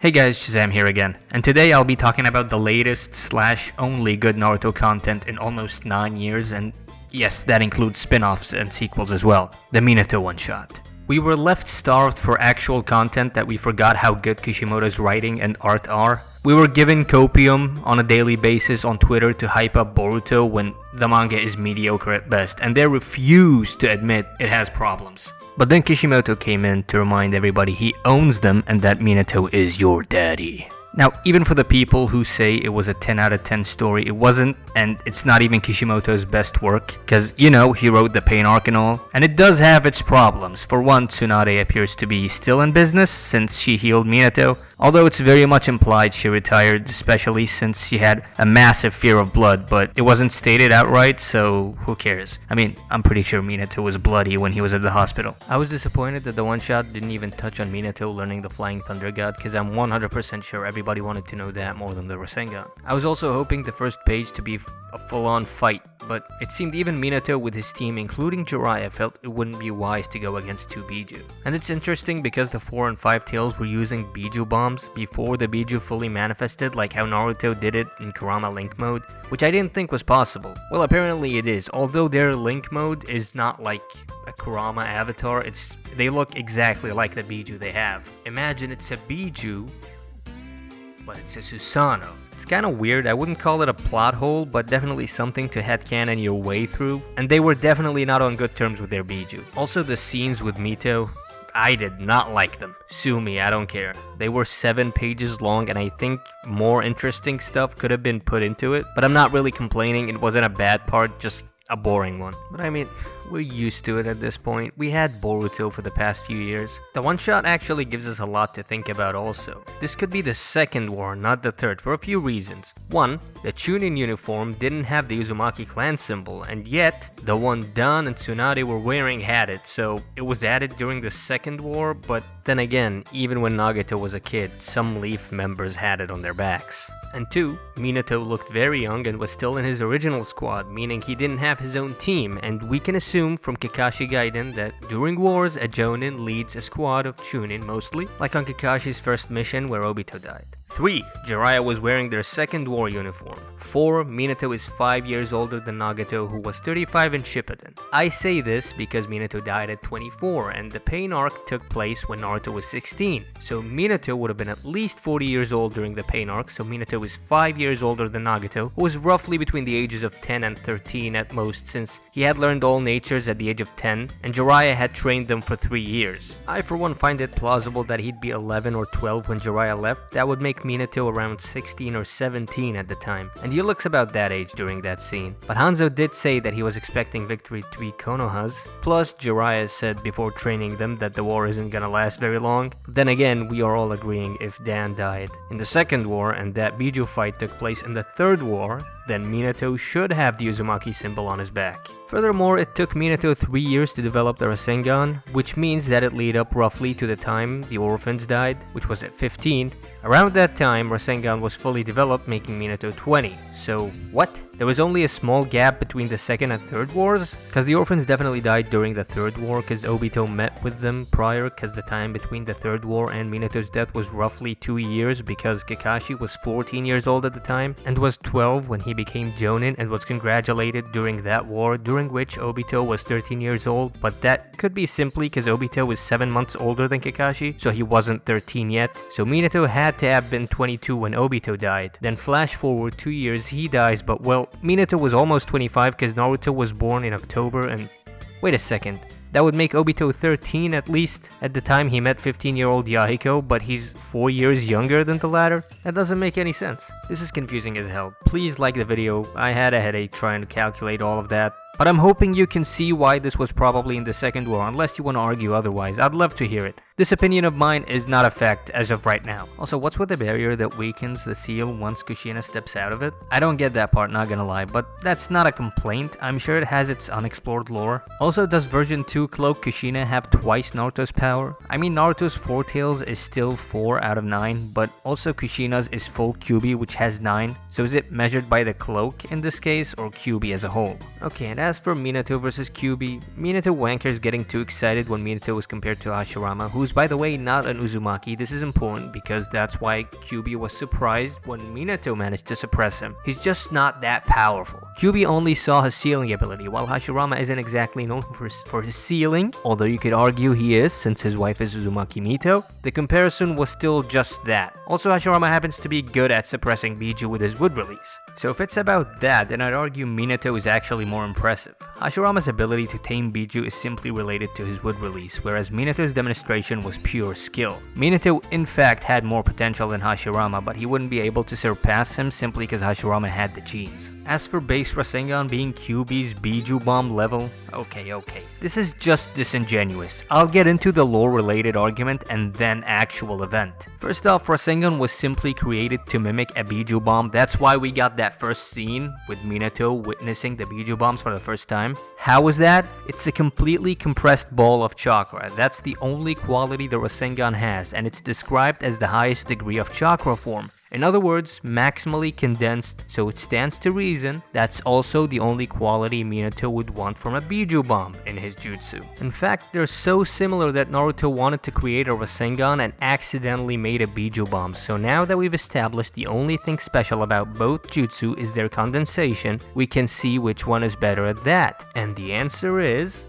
Hey guys, Shazam here again, and today I'll be talking about the latest / only good Naruto content in almost 9 years, and yes, that includes spin-offs and sequels as well, the Minato one-shot. We were left starved for actual content that we forgot how good Kishimoto's writing and art are. We were given copium on a daily basis on Twitter to hype up Boruto when the manga is mediocre at best, and they refuse to admit it has problems. But then Kishimoto came in to remind everybody he owns them and that Minato is your daddy. Now, even for the people who say it was a 10 out of 10 story, it wasn't, and it's not even Kishimoto's best work, because, you know, he wrote the pain arc and all, and it does have its problems. For one, Tsunade appears to be still in business since she healed Minato, although it's very much implied she retired, especially since she had a massive fear of blood, but it wasn't stated outright, so who cares? I mean, I'm pretty sure Minato was bloody when he was at the hospital. I was disappointed that the one-shot didn't even touch on Minato learning the Flying Thunder God, because I'm 100% sure everybody wanted to know that more than the Rasengan. I was also hoping the first page to be a full-on fight, but it seemed even Minato with his team, including Jiraiya, felt it wouldn't be wise to go against 2 Biju. And it's interesting because the 4 and 5 tails were using Biju bombs before the Biju fully manifested, like how Naruto did it in Kurama Link mode, which I didn't think was possible. Well, apparently it is, although their Link mode is not like a Kurama avatar, they look exactly like the Biju they have. Imagine it's a Biju, but it's a Susanoo. It's kinda weird, I wouldn't call it a plot hole, but definitely something to headcanon your way through, and they were definitely not on good terms with their Biju. Also, the scenes with Mito, I did not like them. Sue me, I don't care. They were 7 pages long, and I think more interesting stuff could have been put into it, but I'm not really complaining, it wasn't a bad part, just a boring one. But I mean, we're used to it at this point. We had Boruto for the past few years. The one-shot actually gives us a lot to think about also. This could be the second war, not the third, for a few reasons. One, the Chunin uniform didn't have the Uzumaki clan symbol, and yet the one Dan and Tsunade were wearing had it, so it was added during the second war, but then again, even when Nagato was a kid, some Leaf members had it on their backs. And 2, Minato looked very young and was still in his original squad, meaning he didn't have his own team, and we can assume from Kakashi Gaiden that during wars a Jonin leads a squad of Chunin mostly, like on Kakashi's first mission where Obito died. 3. Jiraiya was wearing their second war uniform. 4. Minato is 5 years older than Nagato, who was 35 in Shippuden. I say this because Minato died at 24, and the pain arc took place when Naruto was 16. So Minato would have been at least 40 years old during the pain arc, so Minato is 5 years older than Nagato, who was roughly between the ages of 10 and 13 at most, since he had learned all natures at the age of 10, and Jiraiya had trained them for 3 years. I for one find it plausible that he'd be 11 or 12 when Jiraiya left. That would make Minato around 16 or 17 at the time, and he looks about that age during that scene. But Hanzo did say that he was expecting victory to be Konoha's, plus Jiraiya said before training them that the war isn't gonna last very long. Then again, we are all agreeing if Dan died in the second war and that Biju fight took place in the third war, then Minato should have the Uzumaki symbol on his back. Furthermore, it took Minato 3 years to develop the Rasengan, which means that it led up roughly to the time the orphans died, which was at 15. Around that time, Rasengan was fully developed, making Minato 20. So, what? There was only a small gap between the second and third wars? Cause the orphans definitely died during the third war, cause Obito met with them prior, cause the time between the third war and Minato's death was roughly 2 years, because Kakashi was 14 years old at the time, and was 12 when he became Jonin and was congratulated during that war, during which Obito was 13 years old, but that could be simply cause Obito was 7 months older than Kakashi, so he wasn't 13 yet, so Minato had to have been 22 when Obito died. Then flash forward 2 years, he dies, but well, Minato was almost 25 because Naruto was born in October and... Wait a second, that would make Obito 13 at least at the time he met 15-year-old Yahiko, but he's 4 years younger than the latter? That doesn't make any sense. This is confusing as hell. Please like the video, I had a headache trying to calculate all of that. But I'm hoping you can see why this was probably in the second war, unless you want to argue otherwise. I'd love to hear it. This opinion of mine is not a fact as of right now. Also, what's with the barrier that weakens the seal once Kushina steps out of it? I don't get that part, not gonna lie, but that's not a complaint. I'm sure it has its unexplored lore. Also, does version 2 cloak Kushina have twice Naruto's power? I mean, Naruto's 4 tails is still 4 out of 9, but also Kushina's is full Kyuubi, which has 9. So is it measured by the cloak in this case, or Kyuubi as a whole? Okay, and And as for Minato versus Kyuubi, Minato wankers getting too excited when Minato was compared to Hashirama, who's by the way not an Uzumaki. This is important because that's why Kyuubi was surprised when Minato managed to suppress him. He's just not that powerful. Kyuubi only saw his sealing ability, while Hashirama isn't exactly known for his sealing, although you could argue he is since his wife is Uzumaki Mito. The comparison was still just that. Also, Hashirama happens to be good at suppressing Biju with his wood release. So if it's about that, then I'd argue Minato is actually more impressive. Hashirama's ability to tame Biju is simply related to his wood release, whereas Minato's demonstration was pure skill. Minato in fact had more potential than Hashirama, but he wouldn't be able to surpass him simply because Hashirama had the genes. As for base Rasengan being Kyuubi's Biju bomb level, okay. This is just disingenuous. I'll get into the lore related argument and then actual event. First off, Rasengan was simply created to mimic a Biju bomb. That's why we got that first scene with Minato witnessing the Biju bombs for the first time. How was that? It's a completely compressed ball of chakra. That's the only quality the Rasengan has, and it's described as the highest degree of chakra form. In other words, maximally condensed, so it stands to reason that's also the only quality Minato would want from a Biju bomb in his jutsu. In fact, they're so similar that Naruto wanted to create a Rasengan and accidentally made a Biju bomb. So now that we've established the only thing special about both jutsu is their condensation, we can see which one is better at that. And the answer is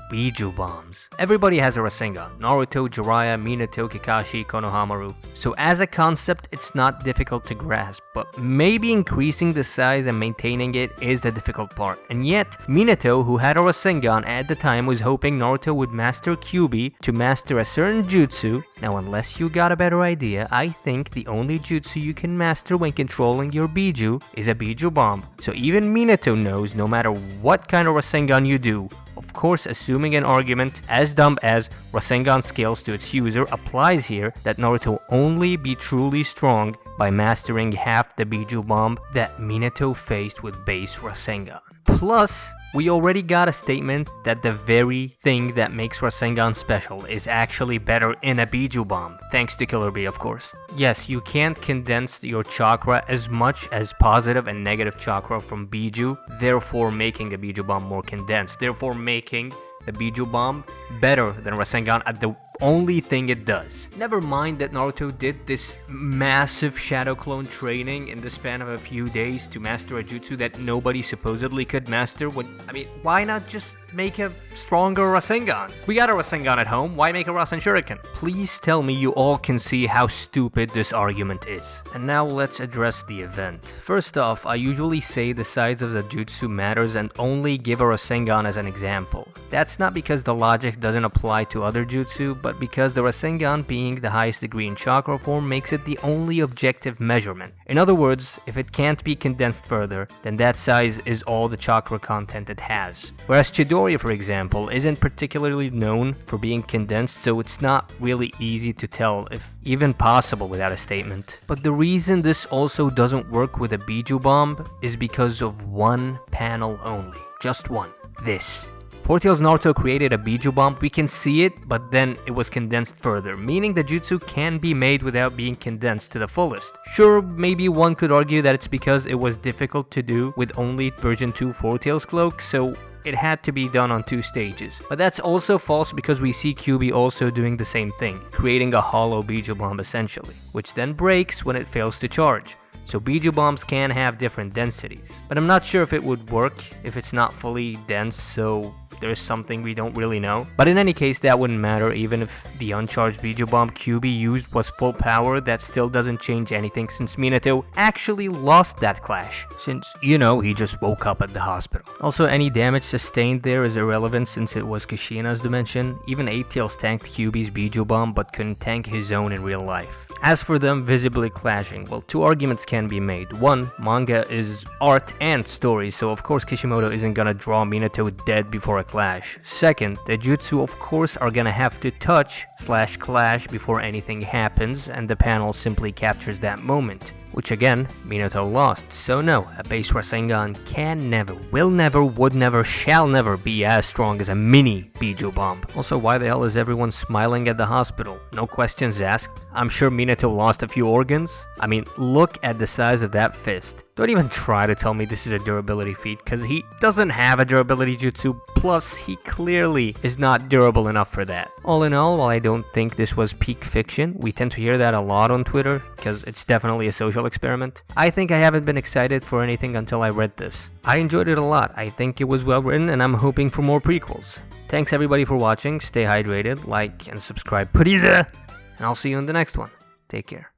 Biju bombs. Everybody has a Rasengan: Naruto, Jiraiya, Minato, Kakashi, Konohamaru. So as a concept, it's not difficult to grasp, but maybe increasing the size and maintaining it is the difficult part. And yet, Minato, who had a Rasengan at the time, was hoping Naruto would master Kyuubi to master a certain jutsu. Now, unless you got a better idea, I think the only jutsu you can master when controlling your Biju is a Biju bomb. So even Minato knows no matter what kind of Rasengan you do, of course assuming an argument as dumb as Rasengan scales to its user applies here, that Naruto will only be truly strong by mastering half the Biju bomb that Minato faced with base Rasengan. Plus, we already got a statement that the very thing that makes Rasengan special is actually better in a Biju bomb, thanks to Killer Bee of course. Yes, you can't condense your chakra as much as positive and negative chakra from Biju, therefore making the Biju bomb more condensed, therefore making the Biju bomb better than Rasengan at the only thing it does. Never mind that Naruto did this massive shadow clone training in the span of a few days to master a jutsu that nobody supposedly could master. Why not just make a stronger Rasengan? We got a Rasengan at home, why make a Rasen Shuriken? Please tell me you all can see how stupid this argument is. And now let's address the event. First off, I usually say the size of the jutsu matters and only give a Rasengan as an example. That's not because the logic doesn't apply to other jutsu, but because the Rasengan being the highest degree in chakra form makes it the only objective measurement. In other words, if it can't be condensed further, then that size is all the chakra content it has. Whereas Chidori, for example, isn't particularly known for being condensed, so it's not really easy to tell, if even possible, without a statement. But the reason this also doesn't work with a Biju bomb is because of one panel only. Just one. This. Portail's Naruto created a Biju bomb, we can see it, but then it was condensed further, meaning the jutsu can be made without being condensed to the fullest. Sure, maybe one could argue that it's because it was difficult to do with only version 2 Portail's cloak, so it had to be done on 2 stages. But that's also false because we see Kyuubi also doing the same thing, creating a hollow Biju bomb essentially, which then breaks when it fails to charge. So Biju bombs can have different densities. But I'm not sure if it would work if it's not fully dense, so there's something we don't really know. But in any case, that wouldn't matter. Even if the uncharged Biju bomb Kyuubi used was full power, that still doesn't change anything since Minato actually lost that clash. Since, he just woke up at the hospital. Also, any damage sustained there is irrelevant since it was Kushina's dimension. Even 8-Tails tanked Kyuubi's Biju bomb but couldn't tank his own in real life. As for them visibly clashing, well, 2 arguments can be made. One, manga is art and story, so of course Kishimoto isn't gonna draw Minato dead before a clash. Second, the jutsu of course are gonna have to touch/clash before anything happens, and the panel simply captures that moment. which again, Minato lost. So no, a base Rasengan can never, will never, would never, shall never be as strong as a mini Bijou Bomb. Also, why the hell is everyone smiling at the hospital? No questions asked. I'm sure Minato lost a few organs. I mean, look at the size of that fist. Don't even try to tell me this is a durability feat, cause he doesn't have a durability jutsu, plus he clearly is not durable enough for that. All in all, while I don't think this was peak fiction, we tend to hear that a lot on Twitter, cause it's definitely a social experiment. I think I haven't been excited for anything until I read this. I enjoyed it a lot, I think it was well written, and I'm hoping for more prequels. Thanks everybody for watching, stay hydrated, like and subscribe please, and I'll see you in the next one. Take care.